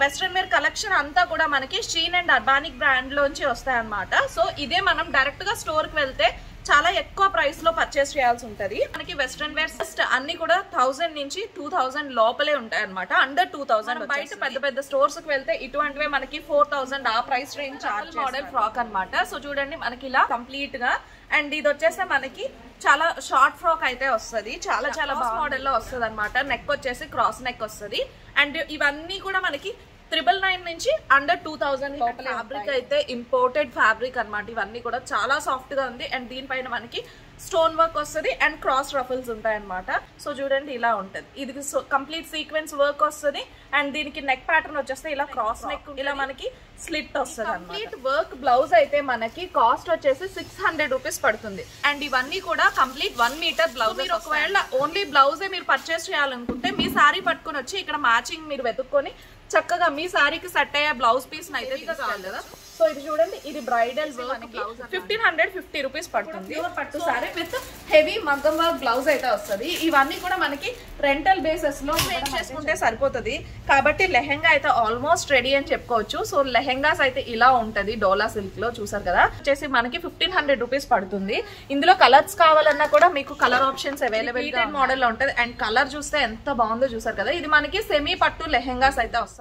Western wear collection అంతా కూడా మనకి షీన్ అండ్ అర్బానిక్ బ్రాండ్ లోంచి వస్తాయి అన్నమాట. సో ఇదే మనం డైరెక్ట్ గా స్టోర్ కి వెళ్తే చాలా ఎక్కువ ప్రైస్ లో పర్చేస్ చేయాల్సి ఉంటది. మనకి వెస్ట్రన్ వేర్ అన్ని కూడా 1000 నుంచి 2000 లోపలే ఉంటాయి అనమాట. అండర్ 2000. బయట పెద్ద పెద్ద స్టోర్స్ కి వెళ్తే ఇటువంటివే మనకి 4000 ఆ price range charge model frock అనమాట. సో చూడండి మనకి ఇలా కంప్లీట్ గా, అండ్ ఇది వచ్చేసి మనకి చాలా షార్ట్ ఫ్రాక్ అయితే వస్తుంది. చాలా బాగా మోడల్ లో వస్తుంది అనమాట. నెక్ వచ్చేసి క్రాస్ నెక్ వస్తుంది. అండ్ ఇవన్నీ కూడా మనకి 999 నుంచి అండర్ 2000 లోపల. ఫ్యాబ్రిక్ అయితే ఇంపోర్టెడ్ ఫ్యాబ్రిక్ అనమాట. ఇవన్నీ కూడా చాలా సాఫ్ట్ గా ఉంది. అండ్ దీనిపైన మనకి స్టోన్ వర్క్ వస్తుంది అండ్ క్రాస్ రఫల్స్ ఉంటాయి అనమాట. సో చూడండి ఇలా ఉంటది. ఇది కంప్లీట్ సీక్వెన్స్ వర్క్ వస్తుంది. అండ్ దీనికి నెక్ ప్యాటర్న్ వచ్చేస్తే ఇలా క్రాస్ నెక్, ఇలా మనకి స్లిట్ వస్తుంది. కంప్లీట్ వర్క్ బ్లౌజ్ అయితే మనకి కాస్ట్ వచ్చేసి 600 రూపీస్ పడుతుంది. అండ్ ఇవన్నీ కూడా కంప్లీట్ 1 మీటర్ బ్లౌజ్. మీరు ఒకవేళ ఓన్లీ బ్లౌజే మీరు పర్చేస్ చేయాలనుకుంటే మీ సారీ పట్టుకుని వచ్చి ఇక్కడ మ్యాచింగ్ మీరు వెతుక్కొని చక్కగా మీ సారీకి సెట్ అయ్యే బ్లౌజ్ పీస్ అయితే తీసుకోవాలి కదా. సో ఇది చూడండి, ఇది బ్రైడల్ వర్క్ బ్లౌజ్ 1550 రూపీస్ పడుతుంది. పట్టు సారీ విత్ హెవీ మగ్గం వర్క్ బ్లౌజ్ అయితే వస్తుంది. ఇవన్నీ కూడా మనకి రెంటల్ బేసెస్ లో చేసుకుంటే సరిపోతుంది. కాబట్టి లెహెంగా అయితే ఆల్మోస్ట్ రెడీ అని చెప్పుకోవచ్చు. సో లెహెంగాస్ అయితే ఇలా ఉంటది డోలా సిల్క్ లో, చూసారు కదా. వచ్చేసి మనకి 1500 రూపీస్ పడుతుంది. ఇందులో కలర్స్ కావాలన్నా కూడా మీకు కలర్ ఆప్షన్స్ అవైలబుల్ మోడల్ లో ఉంటది. అండ్ కలర్ చూస్తే ఎంత బాగుందో చూసారు కదా. ఇది మనకి సెమీ పట్టు లెహెంగాస్ అయితే వస్తుంది.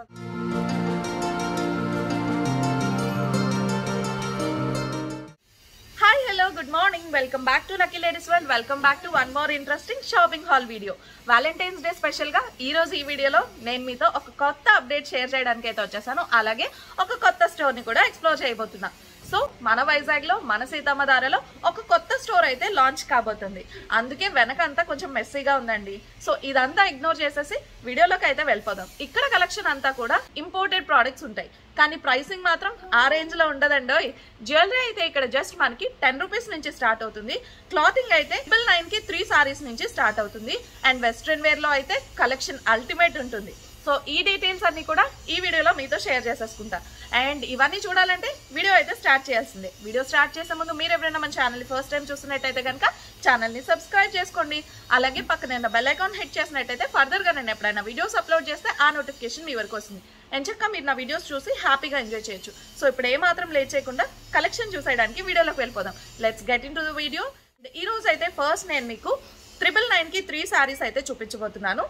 Hi hello good morning, welcome back to lucky ladies world. Welcome back to one more interesting shopping hall video. Valentine's day special గా ఈ రోజు ఈ వీడియోలో నేను మీతో ఒక కొత్త అప్డేట్ షేర్ చేయడానికి అయితే వచ్చేసాను. అలాగే ఒక కొత్త స్టోర్ ని కూడా ఎక్స్ప్లోర్ చేయబోతున్నా. సో మన వైజాగ్ లో మన సీతమ్మధారలో ఒక కొత్త స్టోర్ అయితే లాంచ్ కాబోతుంది. అందుకే వెనకంతా కొంచెం మెస్సీగా ఉందండి. సో ఇదంతా ఇగ్నోర్ చేసేసి వీడియోలోకి అయితే వెళ్ళిపోదాం. ఇక్కడ కలెక్షన్ అంతా కూడా ఇంపోర్టెడ్ ప్రోడక్ట్స్ ఉంటాయి, కానీ ప్రైసింగ్ మాత్రం ఆ రేంజ్ లో ఉండదండి. జ్యువెలరీ అయితే ఇక్కడ జస్ట్ మనకి 10 రూపీస్ నుంచి స్టార్ట్ అవుతుంది. క్లాతింగ్ అయితే 999 కి 3 సారీస్ నుంచి స్టార్ట్ అవుతుంది. అండ్ వెస్ట్రన్ వేర్ లో అయితే కలెక్షన్ అల్టిమేట్ ఉంటుంది. సో ఈ డీటెయిల్స్ అన్ని కూడా ఈ వీడియోలో మీతో షేర్ చేసేసుకుంటా. అండ్ ఇవన్నీ చూడాలంటే వీడియో అయితే స్టార్ట్ చేయాల్సిందే. వీడియో స్టార్ట్ చేసే ముందు మీరు ఎవరైనా మన ఛానల్ని ఫస్ట్ టైం చూస్తున్నట్టయితే కనుక ఛానల్ని సబ్స్క్రైబ్ చేసుకోండి. అలాగే పక్కన ఉన్న బెల్ ఐకాన్ హిట్ చేసినట్టయితే ఫర్దర్గా నేను ఎప్పుడైనా వీడియోస్ అప్లోడ్ చేస్తే ఆ నోటిఫికేషన్ మీ వరకు వస్తుంది. ఎంచక్క మీరు నా వీడియోస్ చూసి హ్యాపీగా ఎంజాయ్ చేయొచ్చు. సో ఇప్పుడు ఏమాత్రం లేట్ చేయకుండా కలెక్షన్ చూసేయడానికి వీడియోలోకి వెళ్ళిపోదాం. Let's get in to the video. ఈ రోజు అయితే ఫస్ట్ నేను మీకు 999 కి 3 సారీస్ అయితే చూపించబోతున్నాను.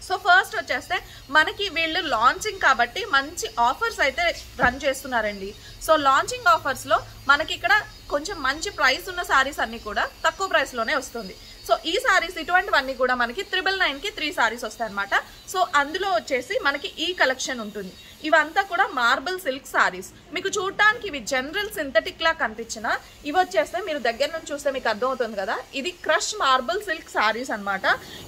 సో ఫస్ట్ వచ్చేస్తే మనకి వీళ్ళు లాంచింగ్ కాబట్టి మంచి ఆఫర్స్ అయితే రన్ చేస్తున్నారండి. సో లాంచింగ్ ఆఫర్స్ లో మనకి ఇక్కడ కొంచెం మంచి ప్రైస్ ఉన్న సారీస్ అన్ని కూడా తక్కువ ప్రైస్ లోనే వస్తుంది. సో ఈ సారీస్ ఇటువంటివన్నీ కూడా మనకి 999 కి 3 సారీస్ వస్తాయి అనమాట. సో అందులో వచ్చేసి మనకి ఈ కలెక్షన్ ఉంటుంది. ఇవంతా కూడా మార్బుల్ సిల్క్ సారీస్. మీకు చూడటానికి ఇవి జనరల్ సింథటిక్ లా కనిపించినా ఇవి వచ్చేస్తే మీరు దగ్గర నుంచి చూస్తే మీకు అర్థమవుతుంది కదా, ఇది క్రష్ మార్బుల్ సిల్క్ సారీస్ అనమాట.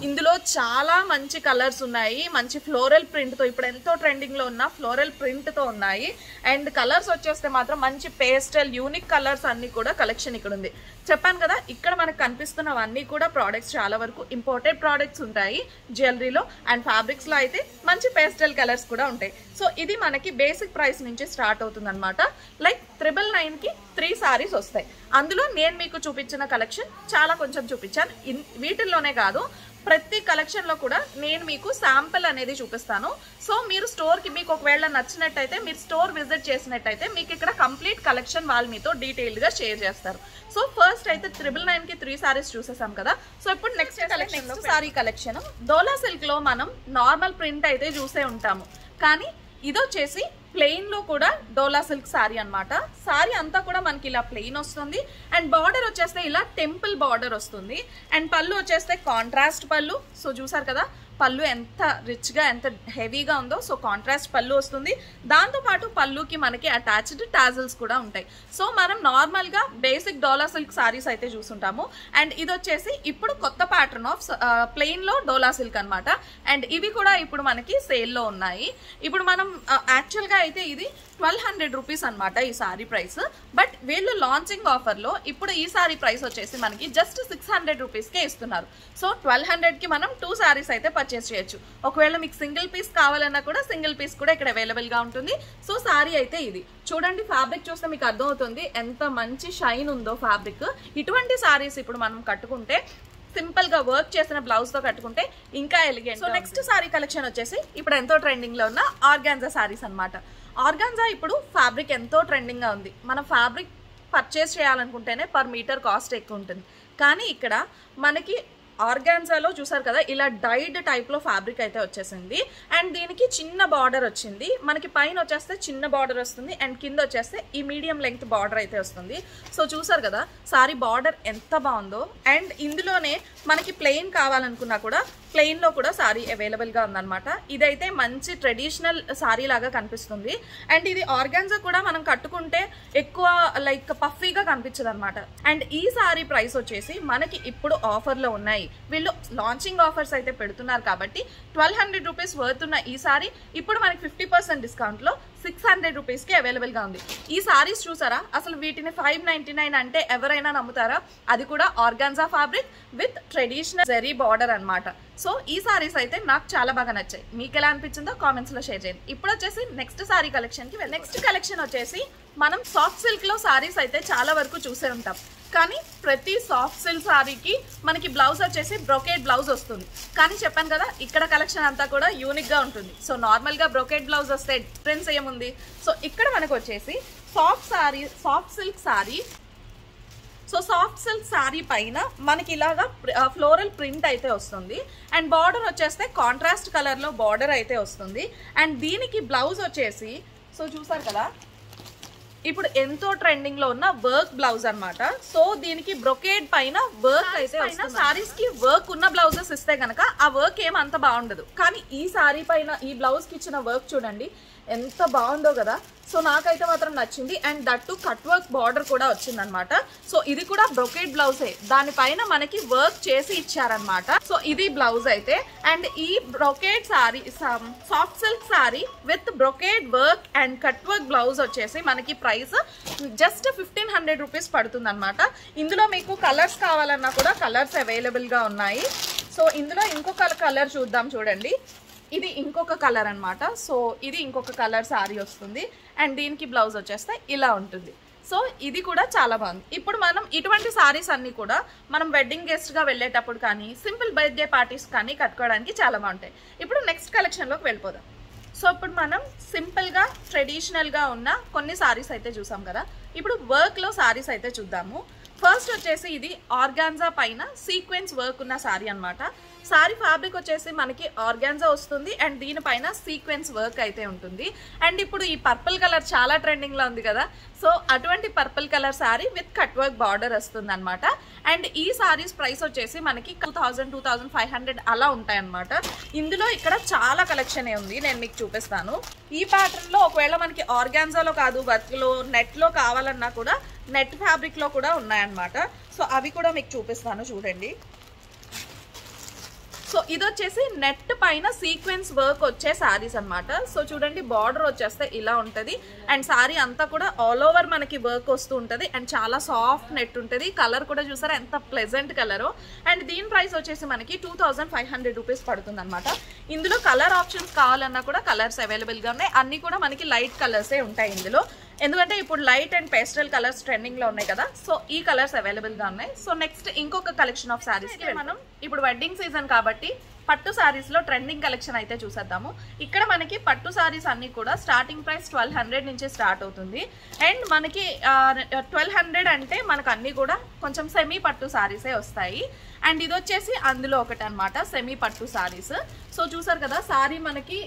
ఇందులో చాలా మంచి కలర్స్ ఉన్నాయి. మంచి ఫ్లోరల్ ప్రింట్ తో, ఇప్పుడు ఎంతో ట్రెండింగ్ లో ఉన్న ఫ్లోరల్ ప్రింట్ తో ఉన్నాయి. అండ్ కలర్స్ వచ్చేస్తే మాత్రం మంచి పేస్టల్ యూనిక్ కలర్స్ అన్ని కూడా కలెక్షన్ ఇక్కడ ఉంది. చెప్పాను కదా, ఇక్కడ మనకు కనిపిస్తున్నవన్నీ కూడా ప్రోడక్ట్స్ చాలా వరకు ఇంపోర్టెడ్ ప్రోడక్ట్స్ ఉంటాయి జ్యువెలరీలో. అండ్ ఫ్యాబ్రిక్స్ లో అయితే మంచి పేస్టల్ కలర్స్ కూడా ఉంటాయి. సో ఇది మనకి బేసిక్ ప్రైస్ నుంచి స్టార్ట్ అవుతుంది అనమాట. లైక్ 999 కి 3 సారీస్ వస్తాయి. అందులో నేను మీకు చూపించిన కలెక్షన్ చాలా కొంచెం చూపించాను. వీటిల్లోనే కాదు, ప్రతి కలెక్షన్ లో కూడా నేను మీకు శాంపుల్ అనేది చూపిస్తాను. సో మీరు స్టోర్ కి మీకు ఒకవేళ నచ్చినట్టయితే మీరు స్టోర్ విజిట్ చేసినట్టయితే మీకు ఇక్కడ కంప్లీట్ కలెక్షన్ వాళ్ళు మీతో డీటెయిల్డ్ గా షేర్ చేస్తారు. సో ఫస్ట్ అయితే 999 కి 3 సారీస్ చూసేసాం కదా. సో ఇప్పుడు నెక్స్ట్ కలెక్షన్ సారీ కలెక్షన్ డోలా సిల్క్ లో మనం నార్మల్ ప్రింట్ అయితే చూసే ఉంటాము, కానీ ఇది వచ్చేసి ప్లెయిన్ లో కూడా డోలా సిల్క్ సారీ అనమాట. సారీ అంతా కూడా మనకి ఇలా ప్లెయిన్ వస్తుంది. అండ్ బార్డర్ వచ్చేస్తే ఇలా టెంపుల్ బార్డర్ వస్తుంది. అండ్ పళ్ళు వచ్చేస్తే కాంట్రాస్ట్ పళ్ళు. సో చూసారు కదా పళ్ళు ఎంత రిచ్ గా ఎంత హెవీగా ఉందో. సో కాంట్రాస్ట్ పళ్ళు వస్తుంది. దాంతో పాటు పళ్ళుకి మనకి అటాచ్డ్ టాజిల్స్ కూడా ఉంటాయి. సో మనం నార్మల్ గా బేసిక్ డోలా సిల్క్ సారీస్ అయితే చూసుంటాము. అండ్ ఇది వచ్చేసి ఇప్పుడు కొత్త ప్యాటర్న్ ఆఫ్ ప్లెయిన్ లో డోలా సిల్క్ అనమాట. అండ్ ఇవి కూడా ఇప్పుడు మనకి సేల్ లో ఉన్నాయి. ఇప్పుడు మనం యాక్చువల్ గా అయితే ఇది 1200 రూపీస్ అనమాట ఈ సారీ ప్రైస్. బట్ వీళ్ళు లాంచింగ్ ఆఫర్ లో ఇప్పుడు ఈ సారీ ప్రైస్ వచ్చేసి మనకి జస్ట్ 600 రూపీస్ కే ఇస్తున్నారు. సో 1200 కి మనం 2 సారీస్ అయితే పర్చేస్ చేయొచ్చు. ఒకవేళ మీకు సింగిల్ పీస్ కావాలన్నా కూడా సింగిల్ పీస్ కూడా ఇక్కడ అవైలబుల్ గా ఉంటుంది. సో సారీ అయితే ఇది చూడండి, ఫ్యాబ్రిక్ చూస్తే మీకు అర్థమవుతుంది ఎంత మంచి షైన్ ఉందో ఫ్యాబ్రిక్. ఇటువంటి సారీస్ ఇప్పుడు మనం కట్టుకుంటే సింపుల్ గా వర్క్ చేసిన బ్లౌజ్ తో కట్టుకుంటే ఇంకా elegant. So next sorry collection వచ్చేసి ఇప్పుడు ఎంతో ట్రెండింగ్ లో ఉన్న ఆర్గాన్జా సారీస్ అన్నమాట. ఆర్గాన్జా ఇప్పుడు ఫ్యాబ్రిక్ ఎంతో ట్రెండింగ్ గా ఉంది. మనం ఫ్యాబ్రిక్ పర్చేస్ చేయాలనుకుంటేనే పర్ మీటర్ కాస్ట్ ఎక్కువ ఉంటుంది. కానీ ఇక్కడ మనకి ఆర్గాన్జాలో చూసారు కదా ఇలా డైడ్ టైప్ లో ఫ్యాబ్రిక్ అయితే వచ్చేసింది. అండ్ దీనికి చిన్న బార్డర్ వచ్చింది. మనకి పైన వచ్చేస్తే చిన్న బార్డర్ వస్తుంది అండ్ కింద వచ్చేస్తే ఈ మీడియం లెంగ్త్ బార్డర్ అయితే వస్తుంది. సో చూసారు కదా సారీ బార్డర్ ఎంత బాగుందో. అండ్ ఇందులోనే మనకి ప్లెయిన్ కావాలనుకున్నా కూడా ప్లెయిన్ లో కూడా సారీ అవైలబుల్ గా ఉందన్నమాట. ఇదైతే మంచి ట్రెడిషనల్ సారీ లాగా కనిపిస్తుంది. అండ్ ఇది ఆర్గాన్జా కూడా మనం కట్టుకుంటే ఎక్కువ లైక్ పఫీగా కనిపించదు అనమాట. అండ్ ఈ సారీ ప్రైస్ వచ్చేసి మనకి ఇప్పుడు ఆఫర్ లో ఉన్నాయి. వీళ్ళు లాంచింగ్ ఆఫర్స్ అయితే పెడుతున్నారు కాబట్టి 1200 రూపీస్ వర్త్ ఉన్న ఈ సారీ ఇప్పుడు మనకి 50% డిస్కౌంట్ లో 600 రూపీస్ కి అవైలబుల్ గా ఉంది. ఈ సారీస్ చూసారా అసలు వీటిని 599 అంటే ఎవరైనా నమ్ముతారా? అది కూడా organza fabric with traditional zari border అన్నమాట. సో ఈ సారీస్ అయితే నాకు చాలా బాగా నచ్చాయి. మీకు ఎలా అనిపించిందో కామెంట్స్ లో షేర్ చేయండి. ఇప్పుడు వచ్చేసి నెక్స్ట్ సారీ కలెక్షన్ కి వెళ్ళి నెక్స్ట్ కలెక్షన్ వచ్చేసి మనం సాఫ్ట్ సిల్క్ లో సారీస్ అయితే చాలా వరకు చూసే ఉంటాం. కానీ ప్రతి సాఫ్ట్ సిల్క్ సారీకి మనకి బ్లౌజ్ వచ్చేసి బ్రోకేడ్ బ్లౌజ్ వస్తుంది. కానీ చెప్పాను కదా ఇక్కడ కలెక్షన్ అంతా కూడా యూనిక్ గా ఉంటుంది. సో నార్మల్ గా బ్రోకేడ్ బ్లౌజ్ వస్తే డిఫరెన్స్ ఏముంది? సో ఇక్కడ మనకు వచ్చేసి soft silk sorry. So soft silk sorry పైన మనకి ఇలాగా ఫ్లోరల్ ప్రింట్ అయితే వస్తుంది. అండ్ బార్డర్ వచ్చేస్తే కాంట్రాస్ట్ కలర్ లో బార్డర్ అయితే వస్తుంది. అండ్ దీనికి బ్లౌజ్ వచ్చేసి సో చూసారు కదా ఇప్పుడు ఎంతో ట్రెండింగ్ లో ఉన్న వర్క్ బ్లౌజ్ అన్నమాట. సో దీనికి బ్రొకేడ్ పైన వర్క్ అయితే వస్తుంది. సారీస్ కి వర్క్ ఉన్న బ్లౌజెస్ ఇస్తే గనక ఆ వర్క్ ఏం అంత బాగుండదు. కానీ ఈ సారీ పైన ఈ బ్లౌజ్ కి ఇచ్చిన వర్క్ చూడండి ఎంత బాగుందో కదా. సో నాకైతే మాత్రం నచ్చింది. And that cut work border కూడా వచ్చింది అనమాట. సో ఇది కూడా బ్రొకేడ్ బ్లౌజే, దానిపైన మనకి వర్క్ చేసి ఇచ్చారనమాట. సో ఇది బ్లౌజ్ అయితే. అండ్ ఈ brocade sorry soft silk sorry with brocade work and cut work blouse వచ్చేసి మనకి ప్రైస్ జస్ట్ 1500 రూపీస్ పడుతుంది అనమాట. ఇందులో మీకు కలర్స్ కావాలన్నా కూడా కలర్స్ అవైలబుల్ గా ఉన్నాయి. సో ఇందులో ఇంకొక కలర్ చూద్దాం చూడండి. ఇది ఇంకొక కలర్ అన్నమాట. సో ఇది ఇంకొక కలర్ సారీ వస్తుంది. అండ్ దీనికి బ్లౌజ్ వచ్చేస్తే ఇలా ఉంటుంది. సో ఇది కూడా చాలా బాగుంది. ఇప్పుడు మనం ఇటువంటి సారీస్ అన్ని కూడా మనం వెడ్డింగ్ గెస్ట్ గా వెళ్ళేటప్పుడు కానీ సింపుల్ బర్త్డే పార్టీస్ కానీ కట్టుకోవడానికి చాలా బాగుంటాయి. ఇప్పుడు నెక్స్ట్ కలెక్షన్ లోకి వెళ్ళిపోదాం. సో ఇప్పుడు మనం సింపుల్ గా ట్రెడిషనల్ గా ఉన్న కొన్ని సారీస్ అయితే చూసాం కదా. ఇప్పుడు వర్క్ లో సారీస్ అయితే చూద్దాము. ఫస్ట్ వచ్చేసి ఇది ఆర్గాన్జా పైన సీక్వెన్స్ వర్క్ ఉన్న సారీ అన్నమాట. సారీ ఫ్యాబ్రిక్ వచ్చేసి మనకి ఆర్గాన్జా వస్తుంది అండ్ దీనిపైన సీక్వెన్స్ వర్క్ అయితే ఉంటుంది. అండ్ ఇప్పుడు ఈ పర్పుల్ కలర్ చాలా ట్రెండింగ్ లో ఉంది కదా. సో అటువంటి purple colour sorry with cut work border వస్తుంది అనమాట. అండ్ ఈ సారీస్ ప్రైస్ వచ్చేసి మనకి 2000-2500 అలా ఉంటాయి అనమాట. ఇందులో ఇక్కడ చాలా కలెక్షన్ ఉంది, నేను మీకు చూపిస్తాను. ఈ ప్యాటర్న్ లో ఒకవేళ మనకి ఆర్గాన్జాలో కాదు వర్క్ లో నెట్ లో కావాలన్నా కూడా నెట్ ఫ్యాబ్రిక్ లో కూడా ఉన్నాయన్నమాట. సో అవి కూడా మీకు చూపిస్తాను చూడండి. సో ఇది వచ్చేసి నెట్ పైన సీక్వెన్స్ వర్క్ వచ్చే సారీస్ అన్నమాట. సో చూడండి బార్డర్ వచ్చేస్తే ఇలా ఉంటది. అండ్ సారీ అంతా కూడా ఆల్ ఓవర్ మనకి వర్క్ వస్తూ ఉంటది. అండ్ చాలా సాఫ్ట్ నెట్ ఉంటది. కలర్ కూడా చూసారా ఎంత ప్లెజెంట్ కలర్. అండ్ దీని ప్రైస్ వచ్చేసి మనకి 2500 రూపీస్ పడుతుంది అనమాట. ఇందులో కలర్ ఆప్షన్స్ కావాలన్నా కూడా కలర్స్ అవైలబుల్ గా ఉన్నాయి. అన్ని కూడా మనకి లైట్ కలర్సే ఉంటాయి ఇందులో. ఎందుకంటే ఇప్పుడు light and pastel colours trending లో ఉన్నాయి కదా. సో ఈ కలర్స్ అవైలబుల్ గా ఉన్నాయి. సో నెక్స్ట్ ఇంకొక కలెక్షన్ ఆఫ్ సారీస్ కి మనం ఇప్పుడు వెడ్డింగ్ సీజన్ కాబట్టి పట్టు సారీస్ లో ట్రెండింగ్ కలెక్షన్ అయితే చూసేద్దాము. ఇక్కడ మనకి పట్టు సారీస్ అన్ని కూడా స్టార్టింగ్ ప్రైస్ 1200 నుంచి స్టార్ట్ అవుతుంది. అండ్ మనకి 1200 అంటే మనకు అన్ని కూడా కొంచెం సెమీ పట్టు సారీసే వస్తాయి. అండ్ ఇది వచ్చేసి అందులో ఒకటి అనమాట సెమీ పట్టు సారీస్. సో చూసారు కదా సారీ మనకి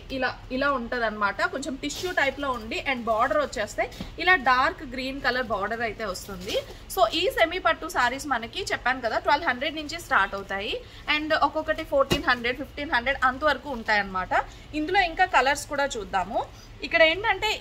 ఇలా ఉంటది అనమాట. కొంచెం టిష్యూ టైప్ లో ఉండి అండ్ బార్డర్ వచ్చేస్తే ఇలా డార్క్ గ్రీన్ కలర్ బార్డర్ అయితే వస్తుంది. సో ఈ సెమీ పట్టు సారీస్ మనకి చెప్పాను కదా 1200 నుంచి స్టార్ట్ అవుతాయి. అండ్ ఒక్కొక్కటి 1400-1500 అంతవరకు ఉంటాయి అన్నమాట. ఇందులో ఇంకా కలర్స్ కూడా చూద్దాము. ఇక్కడ ఏంటంటే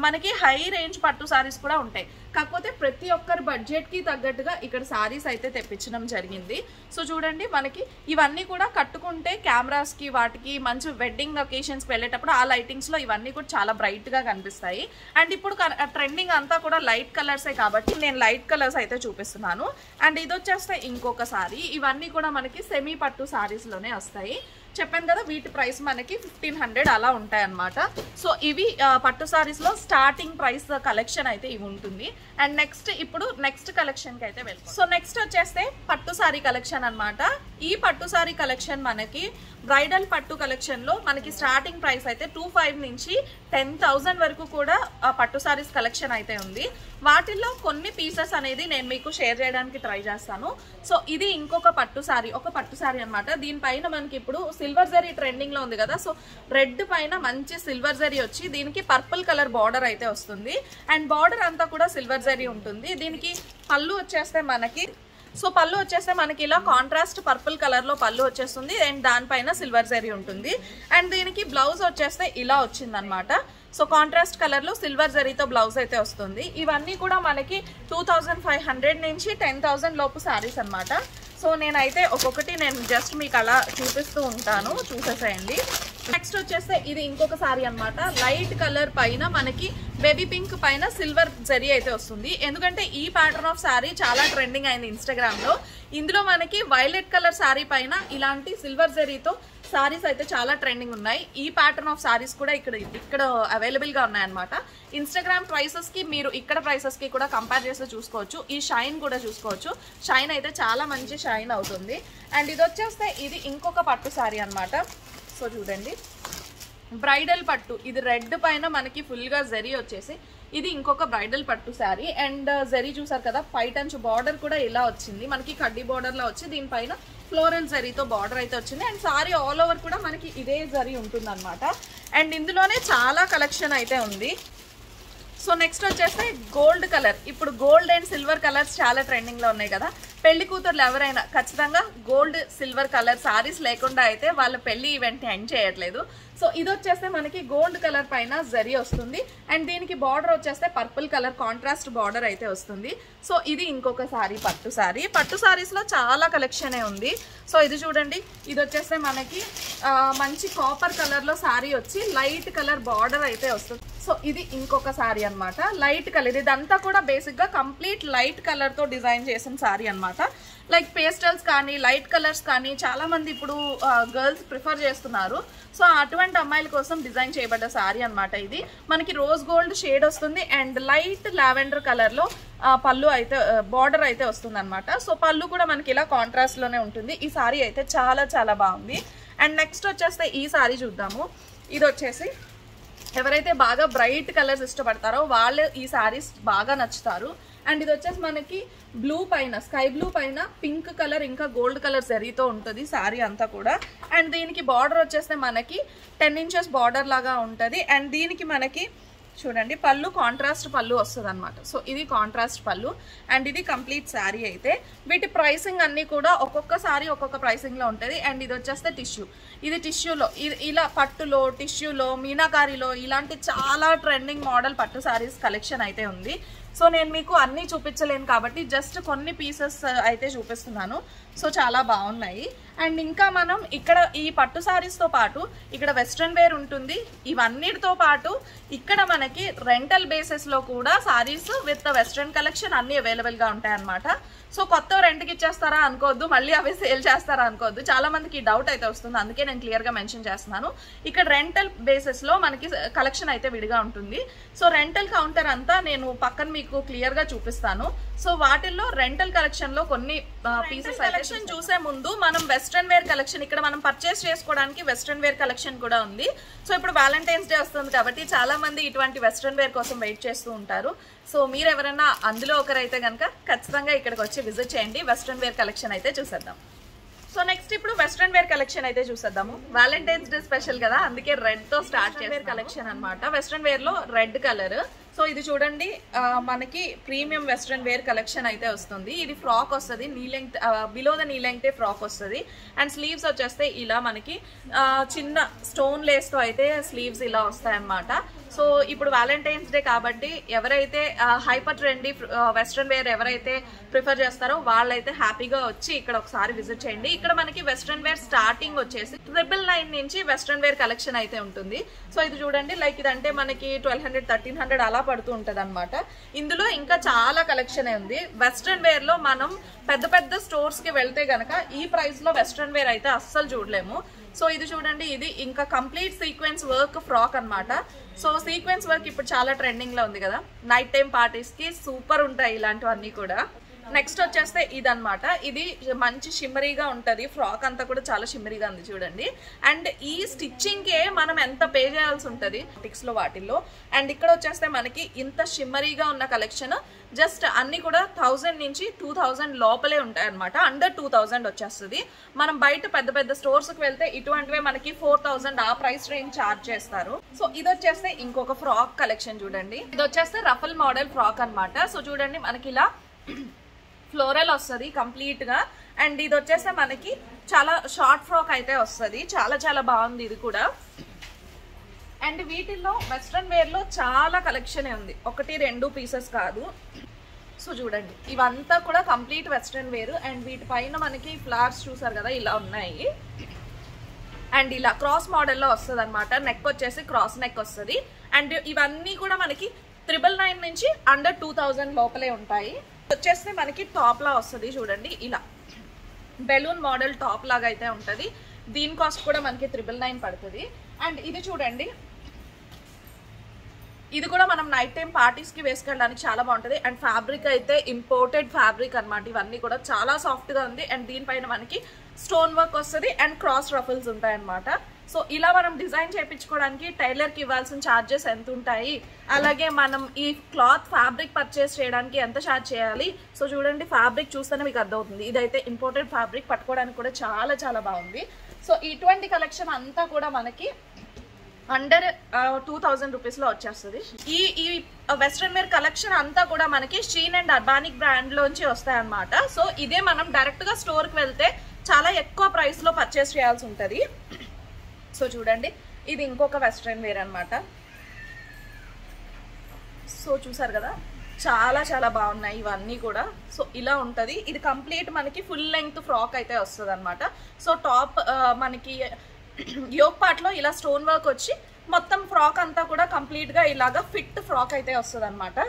మనకి హై రేంజ్ పట్టు సారీస్ కూడా ఉంటాయి. కాకపోతే ప్రతి ఒక్కరి బడ్జెట్ కి తగ్గట్టుగా ఇక్కడ సారీస్ అయితే తెప్పించడం జరిగింది. సో చూడండి మనకి ఇవన్నీ కూడా కట్టుకుంటే కెమెరాస్ కి వాటికి మంచి వెడ్డింగ్ ఒకేషన్స్ కి వెళ్ళేటప్పుడు ఆ లైటింగ్స్ లో ఇవన్నీ కూడా చాలా బ్రైట్ గా కనిపిస్తాయి. అండ్ ఇప్పుడు ట్రెండింగ్ అంతా కూడా లైట్ కలర్సే కాబట్టి నేను లైట్ కలర్స్ అయితే చూపిస్తున్నాను. అండ్ ఇది వచ్చేస్తే ఇంకొక సారీ. ఇవన్నీ కూడా మనకి సెమీ పట్టు సారీస్ లోనే వస్తాయి. చెప్పాను కదా వీటి ప్రైస్ మనకి 1500 అలా ఉంటాయి అన్నమాట. సో ఇవి పట్టు సారీస్ లో స్టార్టింగ్ ప్రైస్ కలెక్షన్ అయితే ఇవి ఉంటుంది. అండ్ నెక్స్ట్ కలెక్షన్ కి అయితే వెళ్తాం. సో నెక్స్ట్ వచ్చేస్తే పట్టు సారీ కలెక్షన్ అన్నమాట. ఈ పట్టు సారీ కలెక్షన్ మనకి బ్రైడల్ పట్టు కలెక్షన్ లో మనకి స్టార్టింగ్ ప్రైస్ అయితే 2500 నుంచి 10,000 వరకు కూడా పట్టు సారీస్ కలెక్షన్ అయితే ఉంది. వాటిల్లో కొన్ని పీసెస్ అనేది నేను మీకు షేర్ చేయడానికి ట్రై చేస్తాను. సో ఇది ఇంకొక పట్టు సారీ అన్నమాట. దీనిపైన మనకి ఇప్పుడు సిల్వర్ జరీ ట్రెండింగ్ లో ఉంది కదా, సో రెడ్ పైన మంచి సిల్వర్ జరీ వచ్చి దీనికి పర్పుల్ కలర్ బార్డర్ అయితే వస్తుంది. అండ్ బార్డర్ అంతా కూడా సిల్వర్ జరీ ఉంటుంది. దీనికి పళ్ళు వచ్చేస్తే మనకి ఇలా కాంట్రాస్ట్ పర్పుల్ కలర్ లో పళ్ళు వచ్చేస్తుంది. అండ్ దానిపైన సిల్వర్ జరీ ఉంటుంది. అండ్ దీనికి బ్లౌజ్ వచ్చేస్తే ఇలా వచ్చింది అనమాట. సో కాంట్రాస్ట్ కలర్ లో సిల్వర్ జరీతో బ్లౌజ్ అయితే వస్తుంది. ఇవన్నీ కూడా మనకి 2500 నుంచి 10,000 లోపు సారీస్ అన్నమాట. సో నేనైతే ఒక్కొక్కటి జస్ట్ మీకు అలా చూపిస్తూ ఉంటాను, చూసేసేయండి. నెక్స్ట్ వచ్చేస్తే ఇది ఇంకొక సారీ అన్నమాట. లైట్ కలర్ పైన మనకి బేబీ పింక్ పైన సిల్వర్ జరీ అయితే వస్తుంది. ఎందుకంటే ఈ ప్యాటర్న్ ఆఫ్ సారీ చాలా ట్రెండింగ్ అయింది ఇన్స్టాగ్రామ్ లో. ఇందులో మనకి వైలెట్ కలర్ సారీ పైన ఇలాంటి సిల్వర్ జరీతో సారీస్ అయితే చాలా ట్రెండింగ్ ఉన్నాయి. ఈ ప్యాటర్న్ ఆఫ్ సారీస్ కూడా ఇక్కడ అవైలబుల్ గా ఉన్నాయన్నమాట. ఇన్స్టాగ్రామ్ ప్రైసెస్ కి మీరు ఇక్కడ ప్రైసెస్ కి కూడా కంపేర్ చేస్తే చూసుకోవచ్చు. ఈ షైన్ కూడా చూసుకోవచ్చు. షైన్ అయితే చాలా మంచి షైన్ అవుతుంది. అండ్ ఇది వచ్చేస్తే ఇది ఇంకొక పట్టు సారీ అన్నమాట. సో చూడండి, బ్రైడల్ పట్టు, ఇది రెడ్ పైన మనకి ఫుల్ గా జరీ వచ్చేసి ఇది ఇంకొక బ్రైడల్ పట్టు శారీ. అండ్ జరీ చూసారు కదా, పైటంచు బార్డర్ కూడా ఇలా వచ్చింది మనకి, కడ్డీ బార్డర్ లా వచ్చి దీనిపైన ఫ్లోరల్ జరీతో బార్డర్ అయితే వచ్చింది. అండ్ సారీ ఆల్ ఓవర్ కూడా మనకి ఇదే జరీ ఉంటుంది అనమాట. అండ్ ఇందులోనే చాలా కలెక్షన్ అయితే ఉంది. సో నెక్స్ట్ వచ్చేస్తే గోల్డ్ కలర్. ఇప్పుడు గోల్డ్ అండ్ సిల్వర్ కలర్స్ చాలా ట్రెండింగ్ లో ఉన్నాయి కదా. పెళ్లి కూతుర్లు ఎవరైనా ఖచ్చితంగా గోల్డ్ సిల్వర్ కలర్ సారీస్ లేకుండా అయితే వాళ్ళ పెళ్లి ఈవెంట్ ని ఎండ్ చేయట్లేదు. సో ఇది వచ్చేస్తే మనకి గోల్డ్ కలర్ పైన జరీ వస్తుంది. అండ్ దీనికి బార్డర్ వచ్చేస్తే పర్పుల్ కలర్ కాంట్రాస్ట్ బార్డర్ అయితే వస్తుంది. సో ఇది ఇంకొక సారీ, పట్టు సారీస్ లో చాలా కలెక్షనే ఉంది. సో ఇది చూడండి, ఇది వచ్చేస్తే మనకి మంచి కాపర్ కలర్ లో సారీ వచ్చి లైట్ కలర్ బార్డర్ అయితే వస్తుంది. సో ఇది ఇంకొక సారీ అన్నమాట. లైట్ కలర్, ఇదంతా కూడా బేసిక్ గా కంప్లీట్ లైట్ కలర్ తో డిజైన్ చేసిన సారీ అన్నమాట. లైక్ పేస్టల్స్ కానీ లైట్ కలర్స్ కానీ చాలా మంది ఇప్పుడు గర్ల్స్ ప్రిఫర్ చేస్తున్నారు. సో అటువంటి అమ్మాయిల కోసం డిజైన్ చేయబడ్డ సారీ అన్నమాట. ఇది మనకి రోజ్ గోల్డ్ షేడ్ వస్తుంది. అండ్ లైట్ లావెండర్ కలర్ లో పళ్ళు అయితే బార్డర్ అయితే వస్తుంది అనమాట. సో పళ్ళు కూడా మనకి ఇలా కాంట్రాస్ట్ లోనే ఉంటుంది. ఈ సారీ అయితే చాలా చాలా బాగుంది. అండ్ నెక్స్ట్ వచ్చేస్తే ఈ సారీ చూద్దాము. ఇది వచ్చేసి ఎవరైతే బాగా బ్రైట్ కలర్స్ ఇష్టపడతారో వాళ్ళు ఈ సారీస్ బాగా నచ్చుతారు. అండ్ ఇది వచ్చేసి మనకి బ్లూ పైన, స్కై బ్లూ పైన పింక్ కలర్ ఇంకా గోల్డ్ కలర్ జరీతో ఉంటుంది సారీ అంతా కూడా. అండ్ దీనికి బార్డర్ వచ్చేస్తే మనకి 10 ఇంచెస్ బార్డర్ లాగా ఉంటుంది. అండ్ దీనికి మనకి చూడండి పళ్ళు కాంట్రాస్ట్ పళ్ళు వస్తుంది అనమాట. సో ఇది కాంట్రాస్ట్ పళ్ళు. అండ్ ఇది కంప్లీట్ శారీ అయితే. వీటి ప్రైసింగ్ అన్ని కూడా ఒక్కొక్క సారీ ఒక్కొక్క ప్రైసింగ్ లో ఉంటుంది. అండ్ ఇది వచ్చేస్తే టిష్యూ, ఇది టిష్యూలో ఇలా పట్టులో, టిష్యూలో, మీనాకారిలో ఇలాంటి చాలా ట్రెండింగ్ మోడల్ పట్టు సారీస్ కలెక్షన్ అయితే ఉంది. సో నేను మీకు అన్ని చూపించలేను కాబట్టి జస్ట్ కొన్ని పీసెస్ అయితే చూపిస్తున్నాను. సో చాలా బాగున్నాయి. అండ్ ఇంకా మనం ఇక్కడ ఈ పట్టు సారీస్తో పాటు ఇక్కడ వెస్ట్రన్ వేర్ ఉంటుంది. ఇవన్నిటితో పాటు ఇక్కడ మనకి రెంటల్ బేసిస్లో కూడా సారీస్ విత్ వెస్ట్రన్ కలెక్షన్ అన్ని అవైలబుల్గా ఉంటాయన్నమాట. సో కొత్త రెంట్కి ఇచ్చేస్తారా అనుకోవద్దు, మళ్ళీ అవి సేల్ చేస్తారా అనుకోవద్దు. చాలా మందికి డౌట్ అయితే వస్తుంది, అందుకే నేను క్లియర్గా మెన్షన్ చేస్తున్నాను. ఇక్కడ రెంటల్ బేసిస్లో మనకి కలెక్షన్ అయితే విడిగా ఉంటుంది. సో రెంటల్ కౌంటర్ అంతా నేను పక్కన మీకు క్లియర్గా చూపిస్తాను. సో వాటిల్లో రెంటల్ కలెక్షన్లో కొన్ని పీసెస్ కలెక్షన్ చూసే ముందు మనం వెస్ట్రన్ వేర్ కలెక్షన్ ఇక్కడ మనం పర్చేస్ చేసుకోవడానికి వెస్ట్రన్ వేర్ కలెక్షన్ కూడా ఉంది. సో ఇప్పుడు వ్యాలంటైన్స్ డే వస్తుంది కాబట్టి చాలా మంది ఇటువంటి వెస్ట్రన్ వేర్ కోసం వెయిట్ చేస్తూ ఉంటారు. సో మీరు ఎవరైనా అందులో ఒకరైతే కనుక ఖచ్చితంగా ఇక్కడికి వచ్చి విజిట్ చేయండి. వెస్ట్రన్ వేర్ కలెక్షన్ అయితే చూసేద్దాం. సో నెక్స్ట్ ఇప్పుడు వెస్ట్రన్ వేర్ కలెక్షన్ అయితే చూసేద్దాము. వ్యాలంటైన్స్ డే స్పెషల్ కదా, అందుకే రెడ్ తో స్టార్ట్ చేసే కలెక్షన్ అన్నమాట. వెస్ట్రన్ వేర్ లో రెడ్ కలర్. సో ఇది చూడండి మనకి ప్రీమియం వెస్ట్రన్ వేర్ కలెక్షన్ అయితే వస్తుంది. ఇది ఫ్రాక్ వస్తుంది, నీ లెంగ్త్ బిలో ద నీ లెంగ్తే ఫ్రాక్ వస్తుంది. అండ్ స్లీవ్స్ వచ్చేస్తే ఇలా మనకి చిన్న స్టోన్ లేస్ తో అయితే స్లీవ్స్ ఇలా వస్తాయి అన్నమాట. సో ఇప్పుడు వ్యాలంటైన్స్ డే కాబట్టి ఎవరైతే హైపర్ ట్రెండీ వెస్ట్రన్ వేర్ ఎవరైతే ప్రిఫర్ చేస్తారో వాళ్ళైతే హ్యాపీగా వచ్చి ఇక్కడ ఒకసారి విజిట్ చేయండి. ఇక్కడ మనకి వెస్ట్రన్ వేర్ స్టార్టింగ్ వచ్చేసి 999 నుంచి వెస్ట్రన్ వేర్ కలెక్షన్ అయితే ఉంటుంది. సో ఇది చూడండి, లైక్ ఇదంటే మనకి 1200, 1300 అలా పడుతూ ఉంటది అనమాట. ఇందులో ఇంకా చాలా కలెక్షన్ ఉంది. వెస్ట్రన్ వేర్ లో మనం పెద్ద పెద్ద స్టోర్స్ కి వెళ్తే గనక ఈ ప్రైస్ లో వెస్ట్రన్ వేర్ అయితే అస్సలు చూడలేము. సో ఇది చూడండి, ఇది ఇంకా కంప్లీట్ సీక్వెన్స్ వర్క్ ఫ్రాక్ అన్నమాట. సో సీక్వెన్స్ వర్క్ ఇప్పుడు చాలా ట్రెండింగ్ లో ఉంది కదా, నైట్ టైం పార్టీస్ కి సూపర్ ఉంటాయి ఇలాంటివన్నీ కూడా. నెక్స్ట్ వచ్చేస్తే ఇదన్నమాట. ఇది మంచి షిమ్మరీగా ఉంటుంది, ఫ్రాక్ అంతా కూడా చాలా షిమ్మరీగా ఉంది చూడండి. అండ్ ఈ స్టిచ్చింగ్కే మనం ఎంత పే చేయాల్సి ఉంటుంది టిక్స్లో వాటిల్లో. అండ్ ఇక్కడ వచ్చేస్తే మనకి ఇంత షిమ్మరీగా ఉన్న కలెక్షన్ జస్ట్ అన్ని కూడా 1000 నుంచి 2000 లోపలే ఉంటాయి అనమాట. అండర్ 2000 వచ్చేస్తుంది. మనం బయట పెద్ద పెద్ద స్టోర్స్కి వెళ్తే ఇటువంటివే మనకి 4000 ఆ ప్రైస్ రేంజ్ చార్జ్ చేస్తారు. సో ఇది వచ్చేస్తే ఇంకొక ఫ్రాక్ కలెక్షన్ చూడండి. ఇది వచ్చేస్తే రఫల్ మోడల్ ఫ్రాక్ అనమాట. సో చూడండి మనకి ఇలా ఫ్లోరల్ వస్తుంది కంప్లీట్ గా. అండ్ ఇది వచ్చేస్తే మనకి చాలా షార్ట్ ఫ్రాక్ అయితే వస్తుంది, చాలా చాలా బాగుంది ఇది కూడా. అండ్ వీటిల్లో వెస్ట్రన్ వేర్ లో చాలా కలెక్షన్ ఉంది, 1-2 పీసెస్ కాదు. సో చూడండి ఇవంతా కూడా కంప్లీట్ వెస్ట్రన్ వేర్. అండ్ వీటిపైన మనకి ఫ్లవర్స్ చూసారు కదా ఇలా ఉన్నాయి. అండ్ ఇలా క్రాస్ మోడల్లో వస్తుంది అనమాట. నెక్ వచ్చేసి క్రాస్ నెక్ వస్తుంది. అండ్ ఇవన్నీ కూడా మనకి 999 నుంచి అండర్ 2000 లోపలే ఉంటాయి. వచ్చేస్తే మనకి టాప్ లా వస్తుంది చూడండి, ఇలా బెలూన్ మోడల్ టాప్ లాగా అయితే ఉంటుంది. దీని కాస్ట్ కూడా మనకి 999 పడుతుంది. అండ్ ఇది చూడండి, ఇది కూడా మనం నైట్ టైం పార్టీస్ కి వేసుకెళ్ళడానికి చాలా బాగుంటుంది. అండ్ ఫ్యాబ్రిక్ అయితే ఇంపోర్టెడ్ ఫ్యాబ్రిక్ అనమాట. ఇవన్నీ కూడా చాలా సాఫ్ట్ గా ఉంది. అండ్ దీనిపైన మనకి స్టోన్ వర్క్ వస్తుంది అండ్ క్రాస్ రఫల్స్ ఉంటాయి అనమాట. సో ఇలా మనం డిజైన్ చేయించుకోవడానికి టైలర్ కి ఇవ్వాల్సిన ఛార్జెస్ ఎంత ఉంటాయి, అలాగే మనం ఈ క్లాత్ ఫ్యాబ్రిక్ పర్చేస్ చేయడానికి ఎంత ఛార్జ్ చేయాలి. సో చూడండి ఫ్యాబ్రిక్ చూస్తేనే మీకు అర్థమవుతుంది. ఇదైతే ఇంపోర్టెడ్ ఫ్యాబ్రిక్, పట్టుకోవడానికి కూడా చాలా చాలా బాగుంది. సో ఇటువంటి కలెక్షన్ అంతా కూడా మనకి అండర్ 2000 రూపీస్ లో వచ్చేస్తుంది. ఈ వెస్ట్రన్ వేర్ కలెక్షన్ అంతా కూడా మనకి షీన్ అండ్ అర్బానిక్ బ్రాండ్ లోంచి వస్తాయి అనమాట. సో ఇదే మనం డైరెక్ట్ గా స్టోర్ కి వెళ్తే చాలా ఎక్కువ ప్రైస్ లో పర్చేస్ చేయాల్సి ఉంటుంది. సో చూడండి ఇది ఇంకొక వెస్ట్రన్ వేర్ అనమాట. సో చూసారు కదా చాలా చాలా బాగున్నాయి ఇవన్నీ కూడా. సో ఇలా ఉంటుంది. ఇది కంప్లీట్ మనకి ఫుల్ లెంగ్త్ ఫ్రాక్ అయితే వస్తుంది అనమాట. సో టాప్ మనకి యోక్ పార్ట్ లో ఇలా స్టోన్ వర్క్ వచ్చి మొత్తం ఫ్రాక్ అంతా కూడా కంప్లీట్ గా ఇలాగా ఫిట్ ఫ్రాక్ అయితే వస్తుంది అనమాట.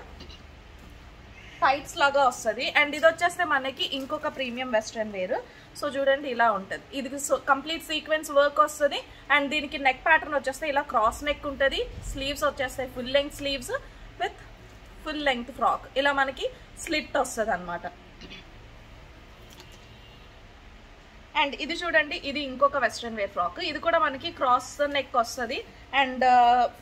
టైట్స్ లాగా వస్తుంది. అండ్ ఇది వచ్చేస్తే మనకి ఇంకొక ప్రీమియం వెస్ట్రన్ వేర్. సో చూడండి ఇలా ఉంటుంది. ఇది కంప్లీట్ సీక్వెన్స్ వర్క్ వస్తుంది. అండ్ దీనికి నెక్ ప్యాటర్న్ వచ్చేస్తే ఇలా క్రాస్ నెక్ ఉంటుంది. స్లీవ్స్ వచ్చేస్తాయి full length sleeves with full length frock. ఇలా మనకి స్లిట్ వస్తుంది అనమాట. అండ్ ఇది చూడండి ఇది ఇంకొక వెస్ట్రన్ వేర్ ఫ్రాక్. ఇది కూడా మనకి క్రాస్ నెక్ వస్తుంది. అండ్